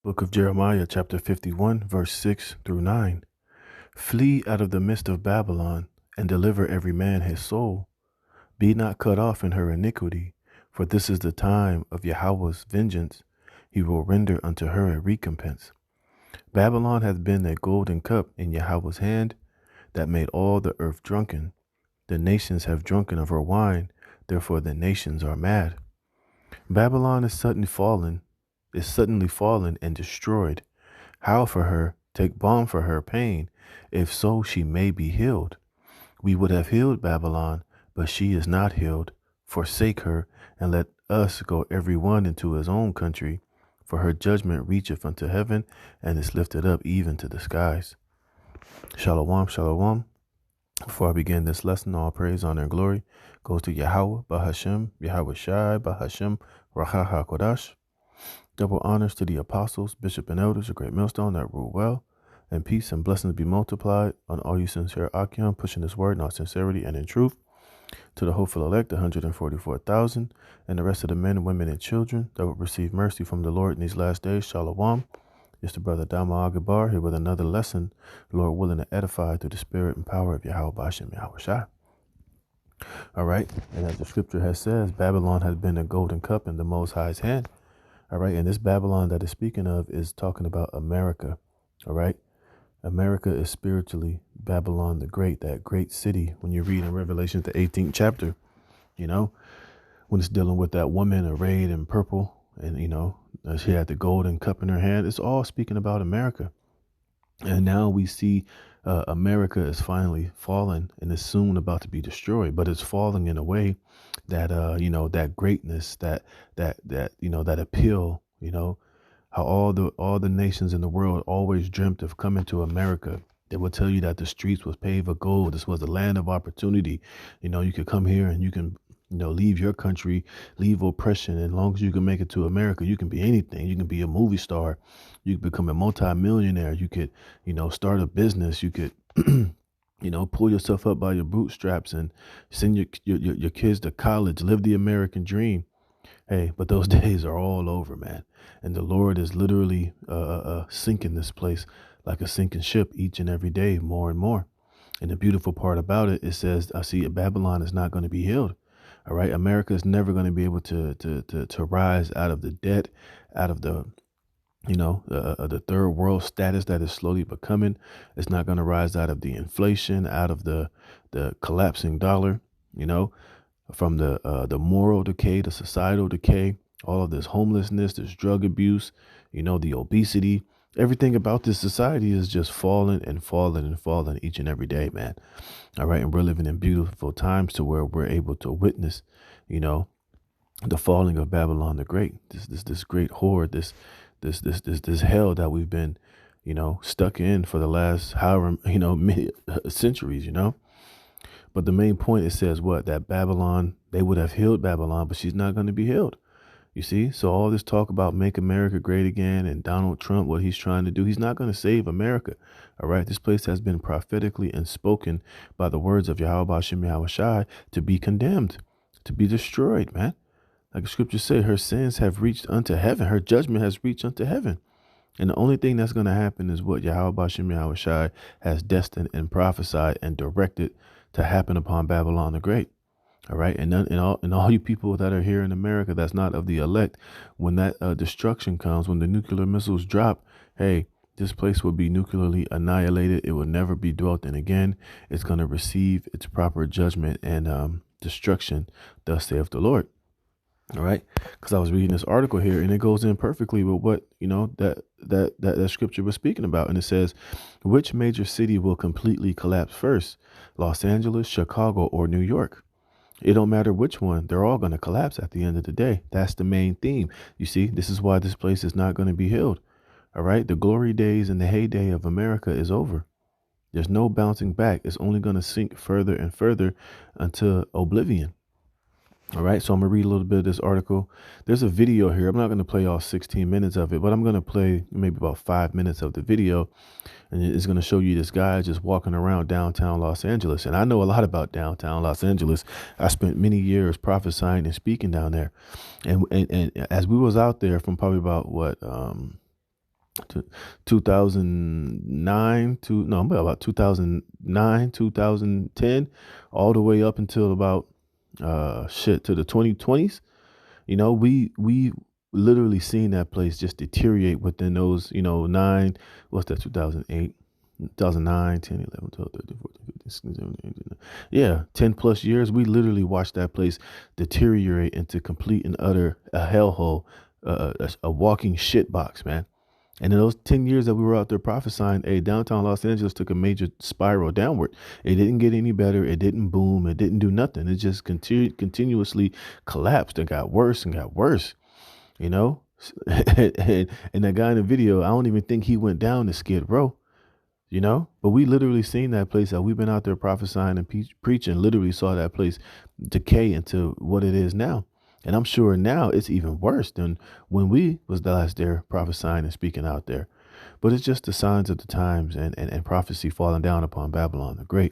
Book of Jeremiah, chapter 51, verse 6 through 9. Flee out of the midst of Babylon, and deliver every man his soul. Be not cut off in her iniquity, for this is the time of Yahweh's vengeance. He will render unto her a recompense. Babylon hath been a golden cup in Yahweh's hand, that made all the earth drunken. The nations have drunken of her wine, therefore the nations are mad. Babylon is suddenly fallen and destroyed. Howl for her, take balm for her pain, if so she may be healed. We would have healed Babylon, but she is not healed. Forsake her, and let us go every one into his own country, for her judgment reacheth unto heaven, and is lifted up even to the skies. Shalom, shalom. Before I begin this lesson, all praise, honor, and glory goes to Yahweh, Bahashem, Yahweh Shai, Bahashem, Raha HaKodash. Double honors to the apostles, bishop, and elders, a great millstone that rule well, and peace and blessings be multiplied on all you sincere Akim, pushing this word in all sincerity and in truth. To the hopeful elect, 144,000, and the rest of the men, women, and children that will receive mercy from the Lord in these last days, Shalom. It's the brother Dama Agabar here with another lesson, Lord willing to edify through the spirit and power of Yahweh Bashem, Yahweh Shai. All right, and as the scripture has says, Babylon has been a golden cup in the Most High's hand. All right, and this Babylon that is speaking of is talking about America. All right, America is spiritually Babylon the Great, that great city. When you read in Revelation, the 18th chapter, you know, when it's dealing with that woman arrayed in purple, and she had the golden cup in her hand, it's all speaking about America. And now we see America is finally fallen and is soon about to be destroyed, but it's falling in a way that that greatness, that appeal, how all the nations in the world always dreamt of coming to America. They will tell you that the streets was paved with gold. This was the land of opportunity. You could come here and you can leave your country, leave oppression. And as long as you can make it to America, you can be anything. You can be a movie star. You can become a multimillionaire. You could, start a business. You could, pull yourself up by your bootstraps and send your kids to college, live the American dream. Hey, but those days are all over, man. And the Lord is literally sinking this place like a sinking ship each and every day, more and more. And the beautiful part about it, it says, I see Babylon is not going to be healed. All right. America is never going to be able to rise out of the debt, out of the third world status that is slowly becoming. It's not going to rise out of the inflation, out of the collapsing dollar, from the moral decay, the societal decay, all of this homelessness, this drug abuse, the obesity. Everything about this society is just falling and falling and falling each and every day, man. All right. And we're living in beautiful times to where we're able to witness, the falling of Babylon the Great, this great horde, this hell that we've been, stuck in for the last however, many centuries, But the main point, it says what? That Babylon, they would have healed Babylon, but she's not going to be healed. You see, so all this talk about make America great again and Donald Trump, what he's trying to do, he's not going to save America. All right. This place has been prophetically and spoken by the words of Yahweh Bashem Yahweh Shai to be condemned, to be destroyed, man. Like the scriptures say, her sins have reached unto heaven. Her judgment has reached unto heaven. And the only thing that's going to happen is what Yahweh Bashem Yahweh Shai has destined and prophesied and directed to happen upon Babylon the Great. All right. And all you people that are here in America that's not of the elect, when that destruction comes, when the nuclear missiles drop, hey, this place will be nuclearly annihilated. It will never be dwelt in again. It's going to receive its proper judgment and destruction, thus saith the Lord. All right. Because I was reading this article here and it goes in perfectly with what, that scripture was speaking about. And it says, which major city will completely collapse first? Los Angeles, Chicago, or New York? It don't matter which one. They're all going to collapse at the end of the day. That's the main theme. You see, this is why this place is not going to be healed. All right. The glory days and the heyday of America is over. There's no bouncing back. It's only going to sink further and further until oblivion. All right. So I'm going to read a little bit of this article. There's a video here. I'm not going to play all 16 minutes of it, but I'm going to play maybe about 5 minutes of the video. And it's going to show you this guy just walking around downtown Los Angeles. And I know a lot about downtown Los Angeles. I spent many years prophesying and speaking down there. And as we was out there from probably about to 2009 to no about 2009 2010 all the way up until about to the 2020s. We literally seen that place just deteriorate within those, 2008, 2009, 10, 11, 12, 13, 14, 15, 16, 17, 18, yeah, 10 plus years. We literally watched that place deteriorate into complete and utter a hellhole, a walking shit box, man. And in those 10 years that we were out there prophesying, downtown Los Angeles took a major spiral downward. It didn't get any better. It didn't boom. It didn't do nothing. It just continuously collapsed and got worse and got worse, you know? And that guy in the video, I don't even think he went down to Skid Row, But we literally seen that place that we've been out there prophesying and preaching, literally saw that place decay into what it is now. And I'm sure now it's even worse than when we was the last there prophesying and speaking out there. But it's just the signs of the times and prophecy falling down upon Babylon the Great.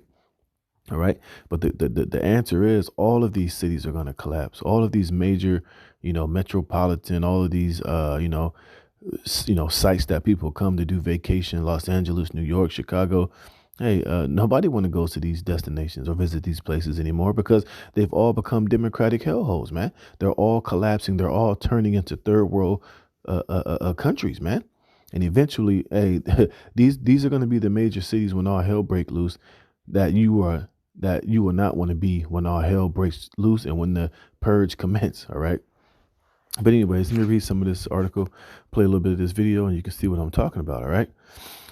All right. But the answer is all of these cities are going to collapse. All of these major, metropolitan, all of these, sites that people come to do vacation, Los Angeles, New York, Chicago. Hey, nobody want to go to these destinations or visit these places anymore because they've all become democratic hellholes, man. They're all collapsing. They're all turning into third world countries, man. And eventually, hey, these are going to be the major cities when all hell break loose that you will not want to be when all hell breaks loose and when the purge commence. All right. But anyways, let me read some of this article, play a little bit of this video, and you can see what I'm talking about, all right?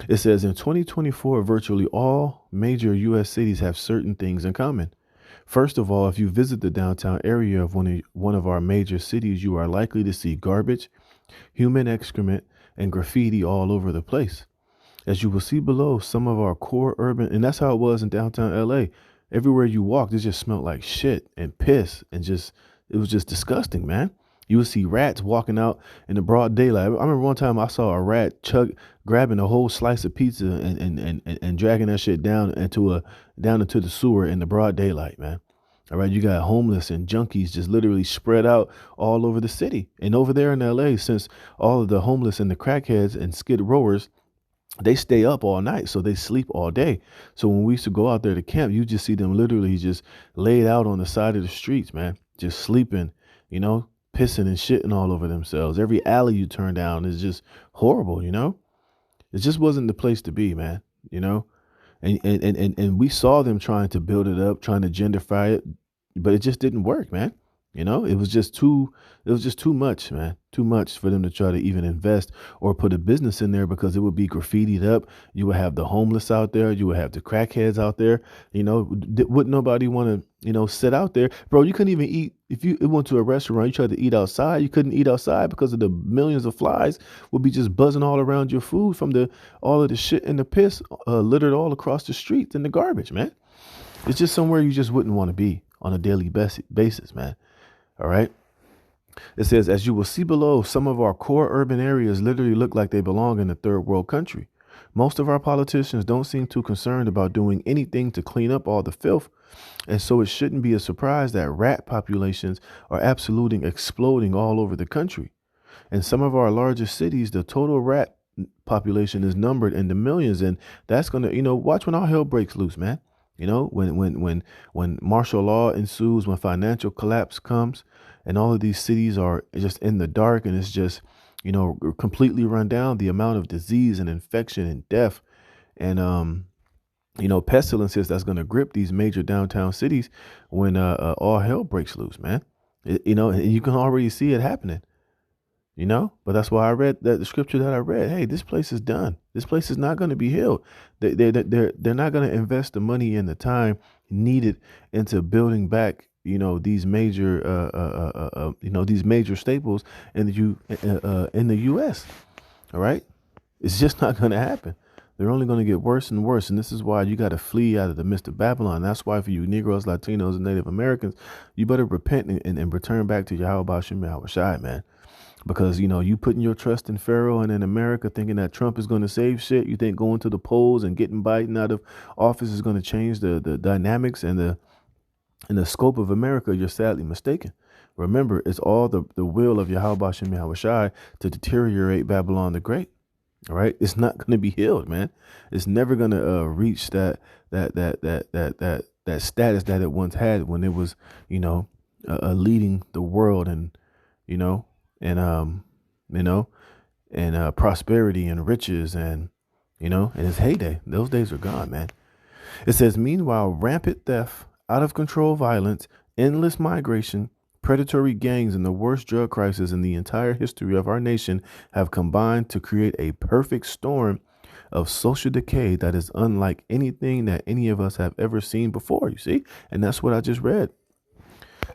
It says, in 2024, virtually all major U.S. cities have certain things in common. First of all, if you visit the downtown area of one of our major cities, you are likely to see garbage, human excrement, and graffiti all over the place. As you will see below, some of our core urban, and that's how it was in downtown L.A. Everywhere you walked, it just smelled like shit and piss and it was just disgusting, man. You would see rats walking out in the broad daylight. I remember one time I saw a rat grabbing a whole slice of pizza and dragging that shit down into the sewer in the broad daylight, man. All right, you got homeless and junkies just literally spread out all over the city. And over there in LA, since all of the homeless and the crackheads and skid rowers, they stay up all night, so they sleep all day. So when we used to go out there to camp, you just see them literally just laid out on the side of the streets, man, just sleeping, pissing and shitting all over themselves. Every alley you turn down is just horrible, It just wasn't the place to be, man, And we saw them trying to build it up, trying to genderfy it, but it just didn't work, man. It was just too much, man. Too much for them to try to even invest or put a business in there because it would be graffitied up. You would have the homeless out there. You would have the crackheads out there. Wouldn't nobody want to, sit out there? Bro, you couldn't even eat. If you went to a restaurant, you tried to eat outside. You couldn't eat outside because of the millions of flies would be just buzzing all around your food from all of the shit and the piss littered all across the streets and the garbage, man. It's just somewhere you just wouldn't want to be on a daily basis, man. All right. It says, as you will see below, some of our core urban areas literally look like they belong in a third world country. Most of our politicians don't seem too concerned about doing anything to clean up all the filth. And so it shouldn't be a surprise that rat populations are exploding all over the country. In some of our largest cities, the total rat population is numbered in the millions. And that's going to, watch when all hell breaks loose, man. When martial law ensues, when financial collapse comes, and all of these cities are just in the dark, and it's just, completely run down, the amount of disease and infection and death and pestilences that's going to grip these major downtown cities when all hell breaks loose, man. And you can already see it happening. But that's why I read the scripture that I read. Hey, this place is done. This place is not going to be healed. They're not going to invest the money and the time needed into building back, these major, these major staples in the U.S. All right. It's just not going to happen. They're only going to get worse and worse. And this is why you got to flee out of the midst of Babylon. That's why for you Negroes, Latinos, and Native Americans, you better repent and return back to Yahweh Shem Yahweh Shai, man. Because, you putting your trust in Pharaoh and in America thinking that Trump is going to save shit. You think going to the polls and getting Biden out of office is going to change the dynamics and the scope of America. You're sadly mistaken. Remember, it's all the will of Yahweh Shem Yahweh Shai to deteriorate Babylon the Great. All right, it's not going to be healed, man. It's never going to reach that status that it once had when it was, leading the world, and you know, and you know, and prosperity and riches, and in its heyday. Those days are gone, man. It says, meanwhile, rampant theft, out of control violence, endless migration, predatory gangs, and the worst drug crisis in the entire history of our nation have combined to create a perfect storm of social decay that is unlike anything that any of us have ever seen before. You see? And that's what I just read.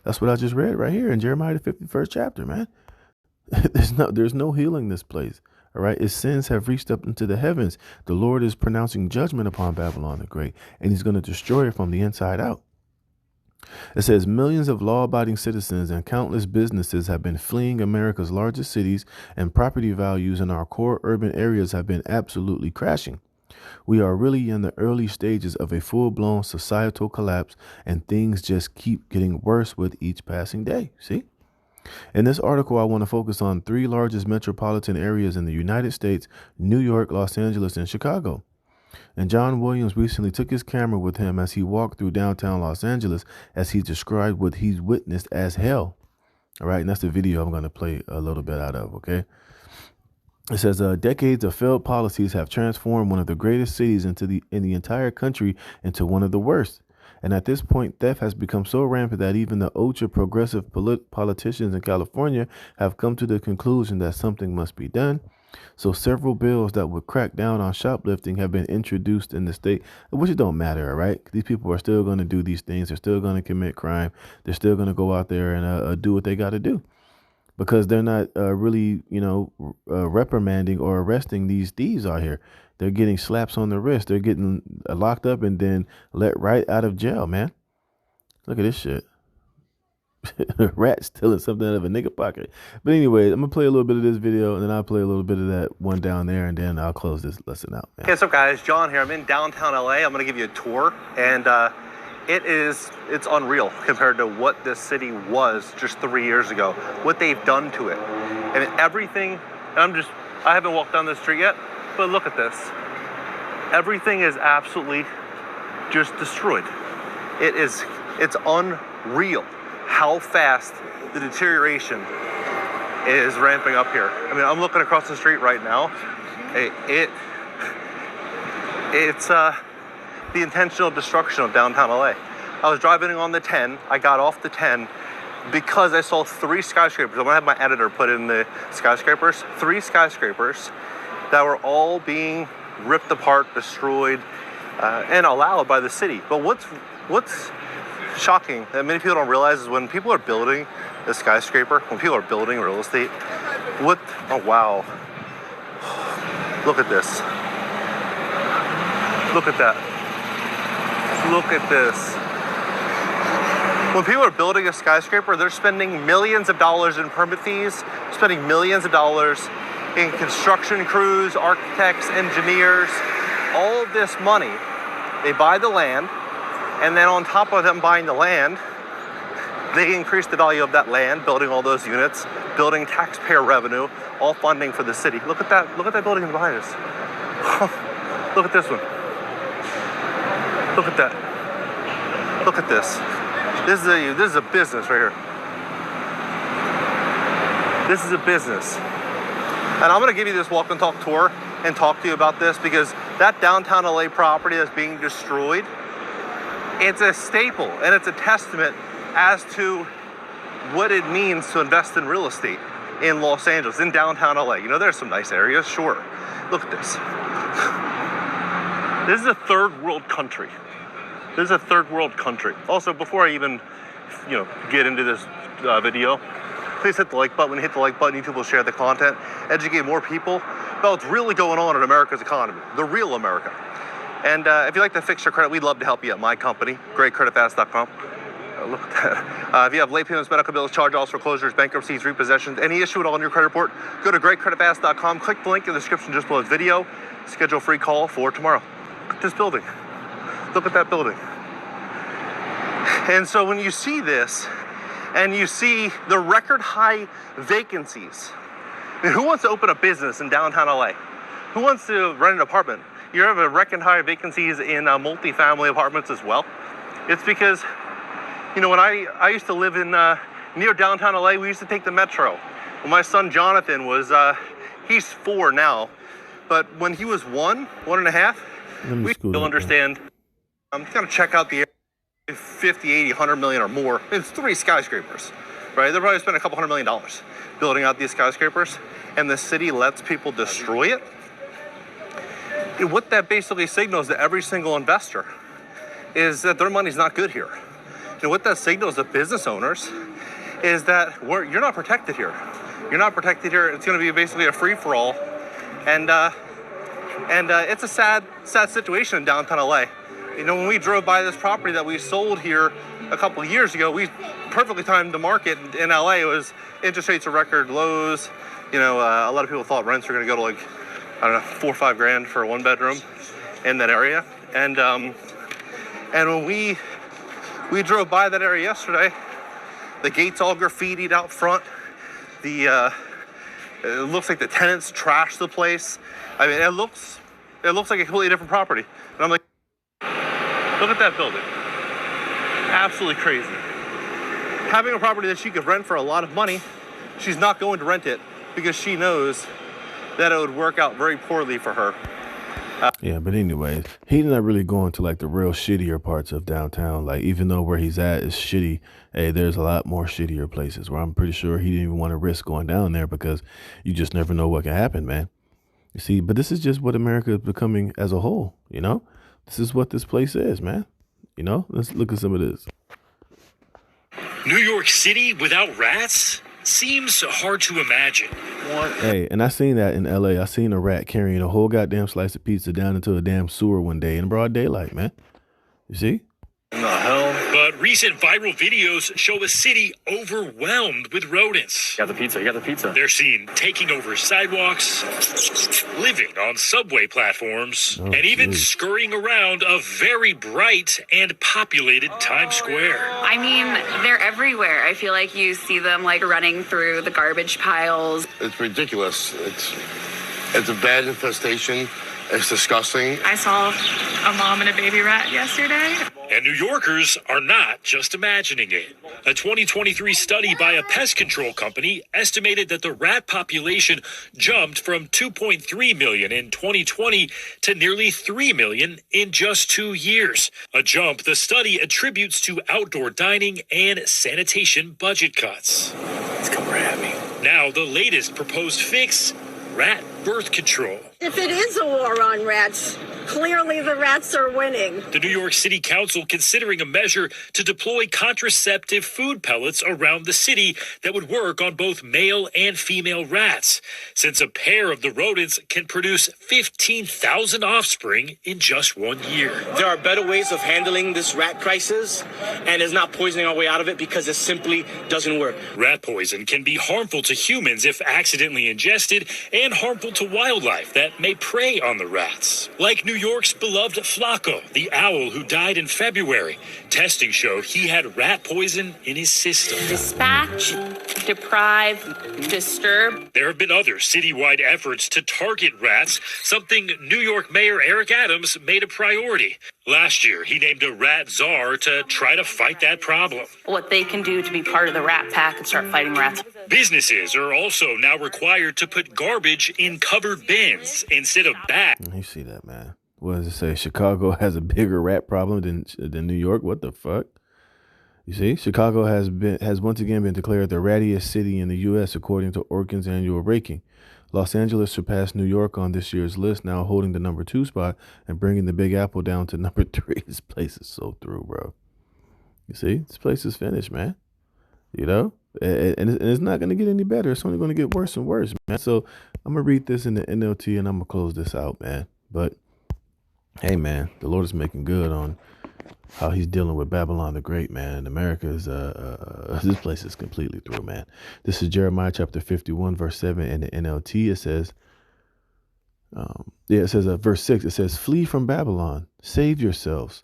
That's what I just read right here in Jeremiah the 51st chapter, man. There's no healing this place. All right. Its sins have reached up into the heavens. The Lord is pronouncing judgment upon Babylon the Great, and he's going to destroy it from the inside out. It says millions of law-abiding citizens and countless businesses have been fleeing America's largest cities, and property values in our core urban areas have been absolutely crashing. We are really in the early stages of a full-blown societal collapse, and things just keep getting worse with each passing day. See? In this article, I want to focus on three largest metropolitan areas in the United States: New York, Los Angeles, and Chicago. And John Williams recently took his camera with him as he walked through downtown Los Angeles as he described what he's witnessed as hell. All right, and that's the video I'm going to play a little bit out of, okay? It says, decades of failed policies have transformed one of the greatest cities in the entire country into one of the worst. And at this point, theft has become so rampant that even the ultra progressive politicians in California have come to the conclusion that something must be done. So several bills that would crack down on shoplifting have been introduced in the state, which it don't matter, all right? These people are still going to do these things. They're still going to commit crime. They're still going to go out there and do what they got to do, because they're not really, reprimanding or arresting these thieves out here. They're getting slaps on the wrist. They're getting locked up and then let right out of jail, man. Look at this shit. Rat stealing something out of a nigga pocket. But anyways, I'm going to play a little bit of this video, and then I'll play a little bit of that one down there, and then I'll close this lesson out, man. Hey, what's up, guys? John here. I'm in downtown LA. I'm going to give you a tour, and it's unreal compared to what this city was just 3 years ago, what they've done to it. I mean, everything, and I haven't walked down the street yet, but look at this. Everything is absolutely just destroyed. It's unreal how fast the deterioration is ramping up here. I mean, I'm looking across the street right now. It's the intentional destruction of downtown LA. I was driving on the 10. I got off the 10 because I saw 3 skyscrapers. I'm gonna have my editor put in the skyscrapers. 3 skyscrapers that were all being ripped apart, destroyed, and allowed by the city. But what's shocking that many people don't realize is when people are building a skyscraper, when people are building real estate, oh wow, look at this. Look at that. Look at this. When people are building a skyscraper, they're spending millions of dollars in permit fees, spending millions of dollars in construction crews, architects, engineers, all of this money. They buy the land, and then on top of them buying the land, they increase the value of that land, building all those units, building taxpayer revenue, all funding for the city. Look at that building behind us. Look at this one. Look at that. Look at this. This is a business right here. This is a business. And I'm going to give you this walk and talk tour and talk to you about this, because that downtown LA property that's being destroyed, it's a staple and it's a testament as to what it means to invest in real estate in Los Angeles, in downtown LA. You know, there's some nice areas, sure. Look at this. This is a third world country. This is a third world country. Also, before I even, get into this video, please hit the like button. When you hit the like button, YouTube will share the content, educate more people about what's really going on in America's economy, the real America. And if you'd like to fix your credit, we'd love to help you at my company, GreatCreditFast.com. Look at that. If you have late payments, medical bills, charge-offs, foreclosures, bankruptcies, repossessions, any issue at all in your credit report, go to GreatCreditFast.com. Click the link in the description just below the video. Schedule a free call for tomorrow. Look at this building. Look at that building. And so when you see this, and you see the record high vacancies, I mean, who wants to open a business in downtown LA? Who wants to rent an apartment? You have a record high vacancies in multi-family apartments as well. It's because, when I used to live in near downtown LA, we used to take the metro. When my son Jonathan was, he's 4 now, but when he was 1.5, we still understand. I'm gonna check out the area, 50, 80, 100 million or more. It's 3 skyscrapers, right? They're probably spending a couple $100 million building out these skyscrapers, and the city lets people destroy it. What that basically signals to every single investor is that their money's not good here. What that signals to business owners is that you're not protected here. You're not protected here. It's going to be basically a free-for-all, and it's a sad situation in downtown LA. When we drove by this property that we sold here a couple of years ago, we perfectly timed the market in LA. It was interest rates are record lows. A lot of people thought rents were going to go to like, I don't know, $4 or $5 grand for a 1-bedroom in that area. And when we drove by that area yesterday, the gates all graffitied out front. It looks like the tenants trashed the place. I mean, it looks like a completely different property. And I'm like, look at that building. Absolutely crazy. Having a property that she could rent for a lot of money, she's not going to rent it because she knows that it would work out very poorly for her. Yeah, but anyways, he's not really going to like the real shittier parts of downtown. Like, even though where he's at is shitty, hey, there's a lot more shittier places where I'm pretty sure he didn't even want to risk going down there because you just never know what can happen, man. You see, but this is just what America is becoming as a whole, This is what this place is, man. Let's look at some of this. New York City without rats? Seems hard to imagine. Hey, and I seen that in LA. I seen a rat carrying a whole goddamn slice of pizza down into a damn sewer one day in broad daylight, man. You see? What the hell? But recent viral videos show a city overwhelmed with rodents. You got the pizza. They're seen taking over sidewalks, living on subway platforms, and even scurrying around a very bright and populated Times Square. I mean, they're everywhere. I feel like you see them running through the garbage piles. It's ridiculous. It's a bad infestation. It's disgusting. I saw a mom and a baby rat yesterday. And New Yorkers are not just imagining it. A 2023 study by a pest control company estimated that the rat population jumped from 2.3 million in 2020 to nearly 3 million in just 2 years. A jump the study attributes to outdoor dining and sanitation budget cuts. It's come at me. Now the latest proposed fix, rat birth control. If it is a war on rats, clearly the rats are winning. The New York City Council considering a measure to deploy contraceptive food pellets around the city that would work on both male and female rats, since a pair of the rodents can produce 15,000 offspring in just 1 year. There are better ways of handling this rat crisis, and it's not poisoning our way out of it because it simply doesn't work. Rat poison can be harmful to humans if accidentally ingested and harmful to wildlife that may prey on the rats. Like New York's beloved Flacco, the owl who died in February. Testing showed he had rat poison in his system. Dispatch, deprive, disturb. There have been other citywide efforts to target rats, something New York Mayor Eric Adams made a priority. Last year, he named a rat czar to try to fight that problem. What they can do to be part of the rat pack and start fighting rats. Businesses are also now required to put garbage in covered bins instead of bags. You see that, man? What does it say? Chicago has a bigger rat problem than New York? What the fuck? You see, Chicago has once again been declared the rattiest city in the U.S. according to Orkin's annual ranking. Los Angeles surpassed New York on this year's list, now holding the number 2 spot and bringing the Big Apple down to number 3. This place is so through, bro. You see, this place is finished, man. And it's not going to get any better. It's only going to get worse and worse, man. So I'm going to read this in the NLT and I'm going to close this out, man. But hey, man, the Lord is making good on how he's dealing with Babylon the Great, man. And America's, this place is completely through, man. This is Jeremiah chapter 51, verse 7 in the NLT. It says, verse 6, it says, flee from Babylon, save yourselves.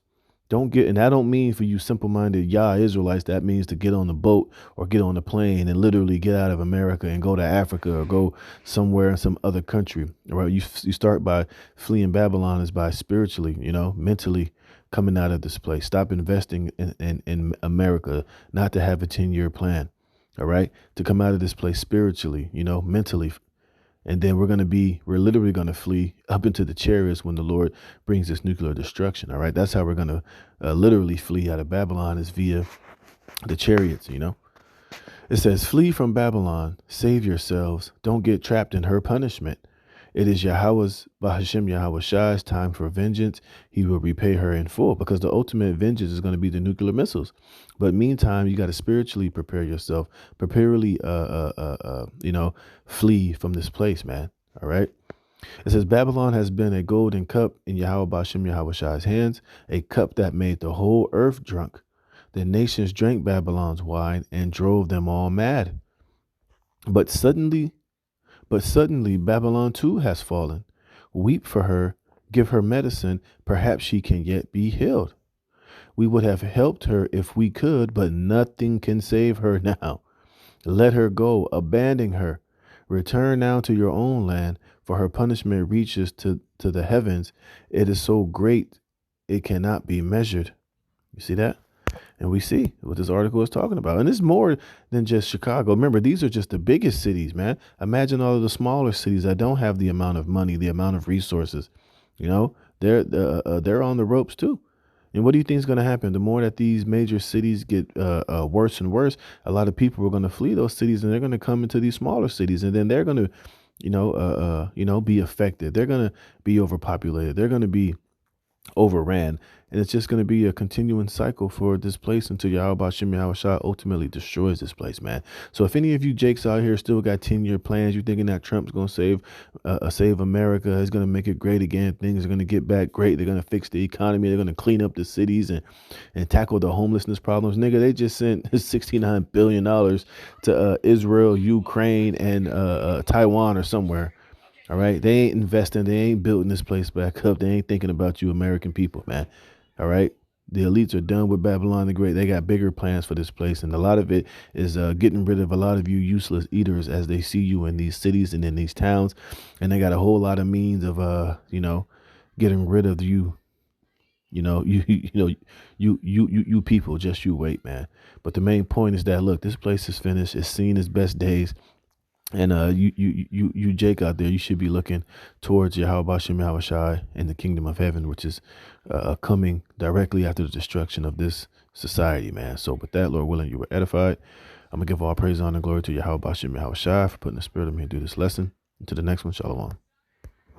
Don't get, and I don't mean for you simple-minded Yah Israelites, that means to get on the boat or get on the plane and literally get out of America and go to Africa or go somewhere in some other country. Right? You start by fleeing Babylon is by spiritually, mentally coming out of this place. Stop investing in America, not to have a 10-year plan. All right. To come out of this place spiritually, mentally. And then we're literally going to flee up into the chariots when the Lord brings this nuclear destruction. All right. That's how we're going to literally flee out of Babylon, is via the chariots. It says, flee from Babylon, save yourselves. Don't get trapped in her punishment. It is Yahweh's, Bahashem Yahweh Shai's time for vengeance. He will repay her in full, because the ultimate vengeance is going to be the nuclear missiles. But meantime, you got to spiritually prepare yourself, prepare,ly flee from this place, man. All right. It says, Babylon has been a golden cup in Yahweh Bahashem Yahweh Shai's hands, a cup that made the whole earth drunk. The nations drank Babylon's wine and drove them all mad. But suddenly Babylon too has fallen. Weep for her, give her medicine, perhaps she can yet be healed. We would have helped her if we could, but nothing can save her now. Let her go, abandon her. Return now to your own land, for her punishment reaches to the heavens. It is so great, it cannot be measured. You see that? And we see what this article is talking about. And it's more than just Chicago. Remember, these are just the biggest cities, man. Imagine all of the smaller cities that don't have the amount of money, the amount of resources. They're on the ropes too. And what do you think is going to happen? The more that these major cities get worse and worse, a lot of people are going to flee those cities, and they're going to come into these smaller cities, and then they're going to, be affected. They're going to be overpopulated. They're going to be overran, and it's just going to be a continuing cycle for this place until Yahweh Bashem Yahweh Shai ultimately destroys this place, man. So if any of you Jakes out here still got 10-year plans, you're thinking that Trump's going to save America, is going to make it great again, things are going to get back great, they're going to fix the economy, they're going to clean up the cities and tackle the homelessness problems, nigga, they just sent $69 billion to Israel, Ukraine, and Taiwan or somewhere. All right. They ain't investing. They ain't building this place back up. They ain't thinking about you American people, man. All right. The elites are done with Babylon the Great. They got bigger plans for this place. And a lot of it is getting rid of a lot of you useless eaters as they see you in these cities and in these towns. And they got a whole lot of means of, getting rid of you. You people, just you wait, man. But the main point is that, look, this place is finished. It's seen its best days. And you Jake out there, you should be looking towards Yahweh Bashem Yahweh Shai and the kingdom of heaven, which is coming directly after the destruction of this society, man. So with that, Lord willing, you were edified. I'm going to give all praise, honor, and glory to Yahweh Bashem Yahweh Shai for putting the spirit of me to do this lesson. Until the next one, shalom.